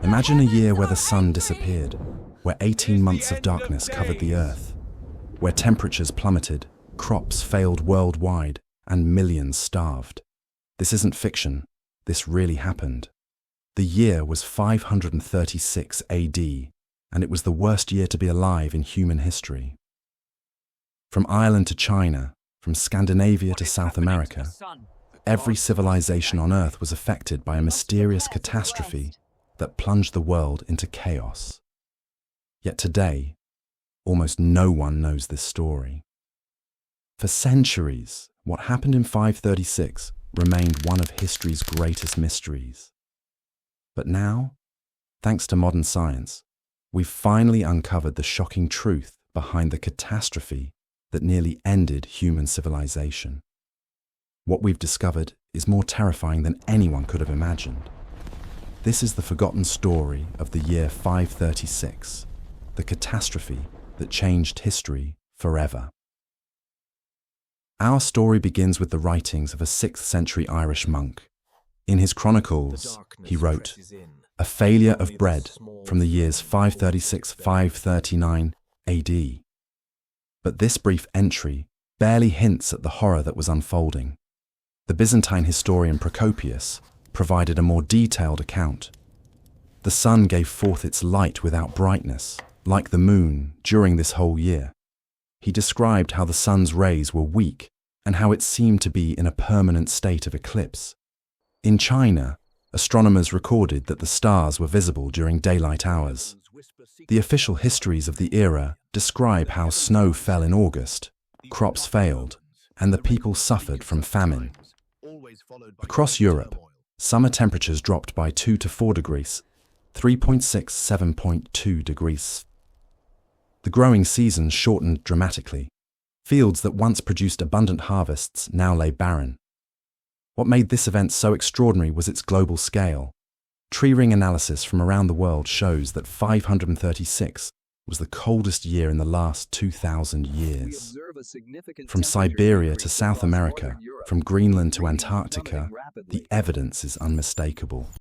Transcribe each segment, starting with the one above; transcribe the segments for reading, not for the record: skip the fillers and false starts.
Imagine a year where the sun disappeared, where 18 months of darkness covered the earth, where temperatures plummeted, crops failed worldwide, and millions starved. This isn't fiction. This really happened. The year was 536 AD, and it was the worst year to be alive in human history. From Ireland to China, from Scandinavia to South America, every civilization on Earth was affected by a mysterious catastrophe that plunged the world into chaos. Yet today, almost no one knows this story. For centuries, what happened in 536 remained one of history's greatest mysteries. But now, thanks to modern science, we've finally uncovered the shocking truth behind the catastrophe that nearly ended human civilization. What we've discovered is more terrifying than anyone could have imagined. This is the forgotten story of the year 536, the catastrophe that changed history forever. Our story begins with the writings of a 6th century Irish monk. In his chronicles, he wrote, "A failure of bread from the years 536-539 AD." But this brief entry barely hints at the horror that was unfolding. The Byzantine historian Procopius provided a more detailed account. The sun gave forth its light without brightness, like the moon, during this whole year. He described how the sun's rays were weak and how it seemed to be in a permanent state of eclipse. In China, astronomers recorded that the stars were visible during daylight hours. The official histories of the era describe how snow fell in August, crops failed, and the people suffered from famine. Across Europe, summer temperatures dropped by 2 to 4 degrees, 3.6–7.2 degrees. The growing seasons shortened dramatically. Fields that once produced abundant harvests now lay barren. What made this event so extraordinary was its global scale. Tree ring analysis from around the world shows that 536 was the coldest year in the last 2,000 years. From Siberia to South America, from Greenland to Antarctica, the evidence is unmistakable.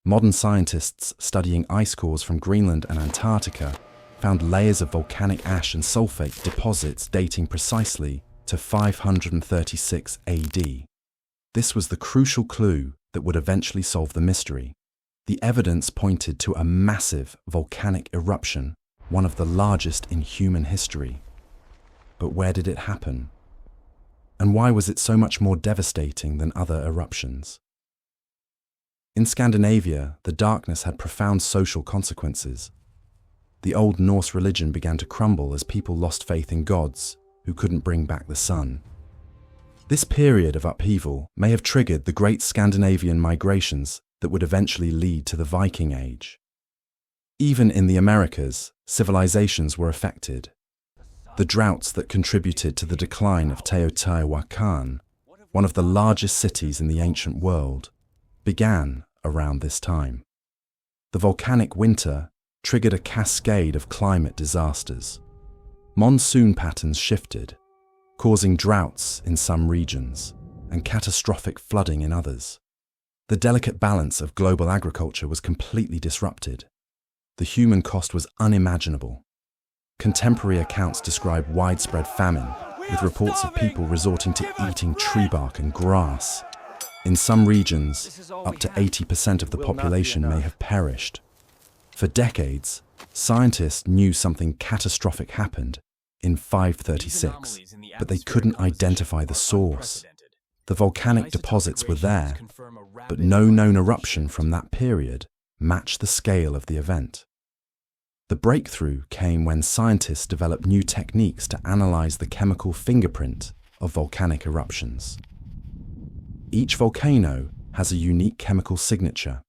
Modern scientists studying ice cores from Greenland and Antarctica found layers of volcanic ash and sulfate deposits dating precisely to 536 AD. This was the crucial clue that would eventually solve the mystery. The evidence pointed to a massive volcanic eruption, one of the largest in human history. But where did it happen? And why was it so much more devastating than other eruptions? In Scandinavia, the darkness had profound social consequences. The Old Norse religion began to crumble as people lost faith in gods who couldn't bring back the sun. This period of upheaval may have triggered the great Scandinavian migrations that would eventually lead to the Viking Age. Even in the Americas, civilizations were affected. The droughts that contributed to the decline of Teotihuacan, one of the largest cities in the ancient world, began around this time. The volcanic winter triggered a cascade of climate disasters. Monsoon patterns shifted, causing droughts in some regions and catastrophic flooding in others. The delicate balance of global agriculture was completely disrupted. The human cost was unimaginable. Contemporary accounts describe widespread famine, with reports of people resorting to eating tree bark and grass. In some regions, up to 80% of the population may have perished. For decades, scientists knew something catastrophic happened in 536, but they couldn't identify the source. The volcanic deposits were there, but no known eruption from that period matched the scale of the event. The breakthrough came when scientists developed new techniques to analyze the chemical fingerprint of volcanic eruptions. Each volcano has a unique chemical signature,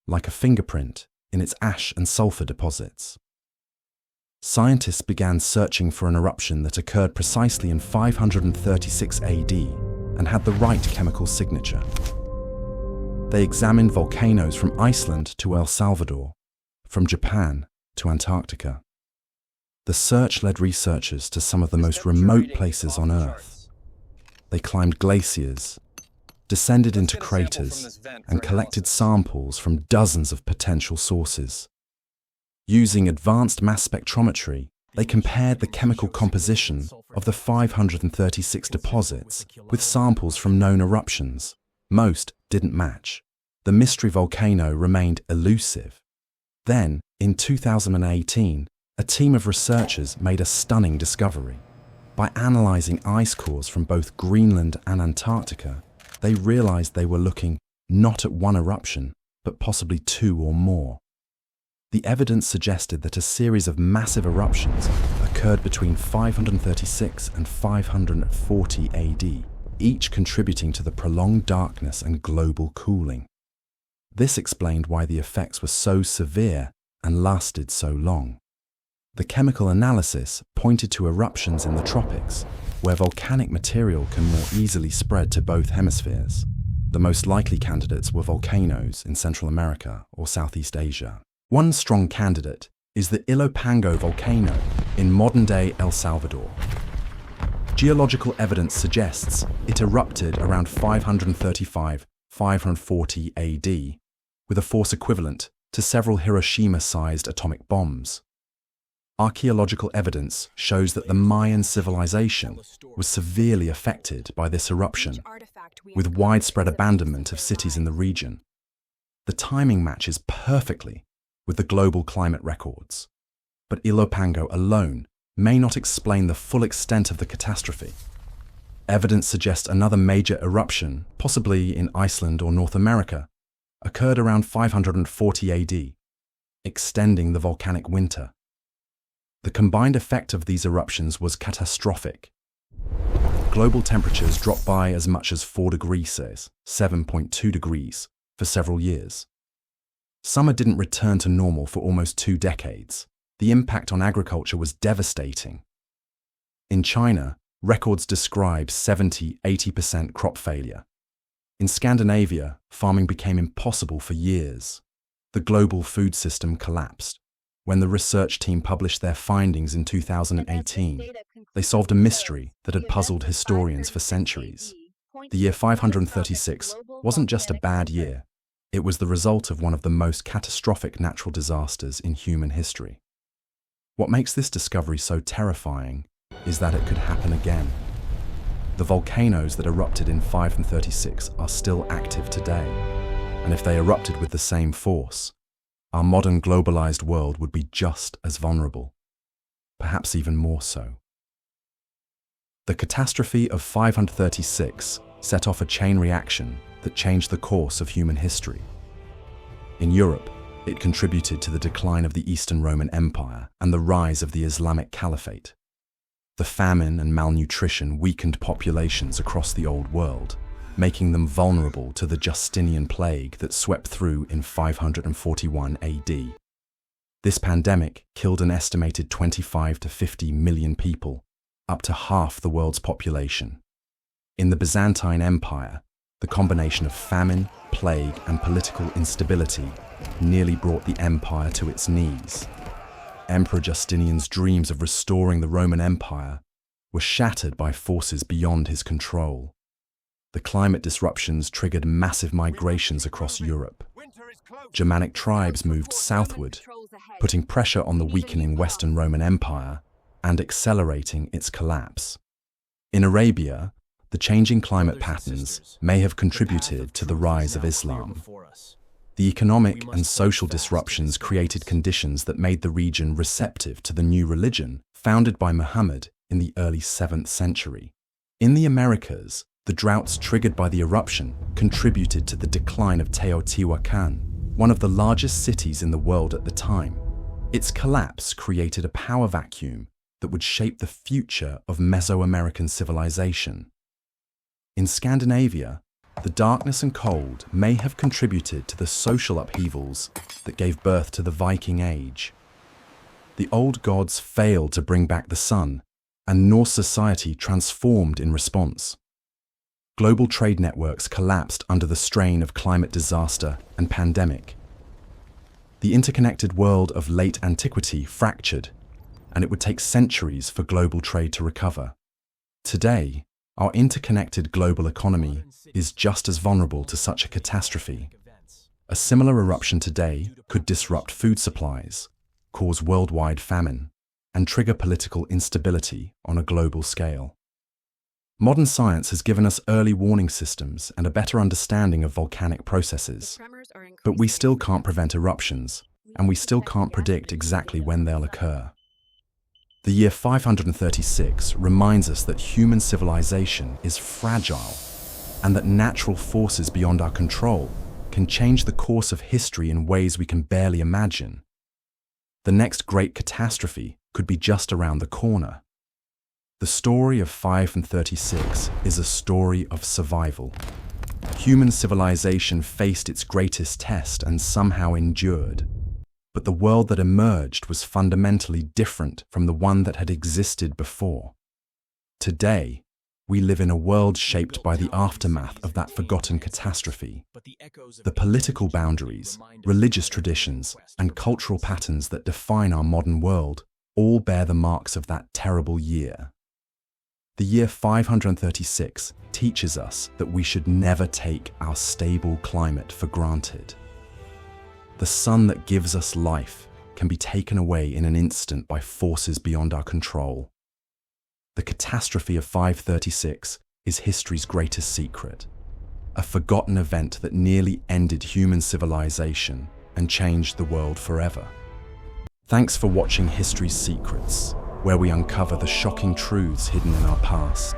like a fingerprint in its ash and sulfur deposits. Scientists began searching for an eruption that occurred precisely in 536 AD and had the right chemical signature. They examined volcanoes from Iceland to El Salvador, from Japan to Antarctica. The search led researchers to some of the most remote places on Earth. They climbed glaciers, descended into craters, and collected samples from dozens of potential sources. Using advanced mass spectrometry, they compared the chemical composition of the 536 deposits with samples from known eruptions. Most didn't match. The mystery volcano remained elusive. Then, in 2018, a team of researchers made a stunning discovery. By analyzing ice cores from both Greenland and Antarctica, they realized they were looking not at one eruption, but possibly two or more. The evidence suggested that a series of massive eruptions occurred between 536 and 540 AD, each contributing to the prolonged darkness and global cooling. This explained why the effects were so severe and lasted so long. The chemical analysis pointed to eruptions in the tropics, where volcanic material can more easily spread to both hemispheres. The most likely candidates were volcanoes in Central America or Southeast Asia. One strong candidate is the Ilopango volcano in modern-day El Salvador. Geological evidence suggests it erupted around 535–540 AD, with a force equivalent to several Hiroshima-sized atomic bombs. Archaeological evidence shows that the Mayan civilization was severely affected by this eruption, with widespread abandonment of cities in the region. The timing matches perfectly with the global climate records, but Ilopango alone may not explain the full extent of the catastrophe. Evidence suggests another major eruption, possibly in Iceland or North America, occurred around 540 AD, extending the volcanic winter. The combined effect of these eruptions was catastrophic. Global temperatures dropped by as much as 4 degrees Celsius, 7.2 degrees, for several years. Summer didn't return to normal for almost 2 decades. The impact on agriculture was devastating. In China, records describe 70–80% crop failure. In Scandinavia, farming became impossible for years. The global food system collapsed. When the research team published their findings in 2018, they solved a mystery that had puzzled historians for centuries. The year 536 wasn't just a bad year. It was the result of one of the most catastrophic natural disasters in human history. What makes this discovery so terrifying is that it could happen again. The volcanoes that erupted in 536 are still active today, and if they erupted with the same force, our modern globalized world would be just as vulnerable, perhaps even more so. The catastrophe of 536 set off a chain reaction that changed the course of human history. In Europe, it contributed to the decline of the Eastern Roman Empire and the rise of the Islamic Caliphate. The famine and malnutrition weakened populations across the Old World, making them vulnerable to the Justinian plague that swept through in 541 AD. This pandemic killed an estimated 25 to 50 million people, up to half the world's population. In the Byzantine Empire, the combination of famine, plague, and political instability nearly brought the empire to its knees. Emperor Justinian's dreams of restoring the Roman Empire were shattered by forces beyond his control. The climate disruptions triggered massive migrations across Europe. Germanic tribes moved southward, putting pressure on the weakening Western Roman Empire and accelerating its collapse. In Arabia, the changing climate patterns may have contributed to the rise of Islam. The economic and social disruptions created conditions that made the region receptive to the new religion founded by Muhammad in the early 7th century. In the Americas, the droughts triggered by the eruption contributed to the decline of Teotihuacan, one of the largest cities in the world at the time. Its collapse created a power vacuum that would shape the future of Mesoamerican civilization. In Scandinavia, the darkness and cold may have contributed to the social upheavals that gave birth to the Viking Age. The old gods failed to bring back the sun, and Norse society transformed in response. Global trade networks collapsed under the strain of climate disaster and pandemic. The interconnected world of late antiquity fractured, and it would take centuries for global trade to recover. Today, Our interconnected global economy is just as vulnerable to such a catastrophe. A similar eruption today could disrupt food supplies, cause worldwide famine, and trigger political instability on a global scale. Modern science has given us early warning systems and a better understanding of volcanic processes, but we still can't prevent eruptions, and we still can't predict exactly when they'll occur. The year 536 reminds us that human civilization is fragile and that natural forces beyond our control can change the course of history in ways we can barely imagine. The next great catastrophe could be just around the corner. The story of 536 is a story of survival. Human civilization faced its greatest test and somehow endured. But the world that emerged was fundamentally different from the one that had existed before. Today, we live in a world shaped by the aftermath of that forgotten catastrophe. The political boundaries, religious traditions, and cultural patterns that define our modern world all bear the marks of that terrible year. The year 536 teaches us that we should never take our stable climate for granted. The sun that gives us life can be taken away in an instant by forces beyond our control. The catastrophe of 536 is history's greatest secret, a forgotten event that nearly ended human civilization and changed the world forever. Thanks for watching History's Secrets, where we uncover the shocking truths hidden in our past.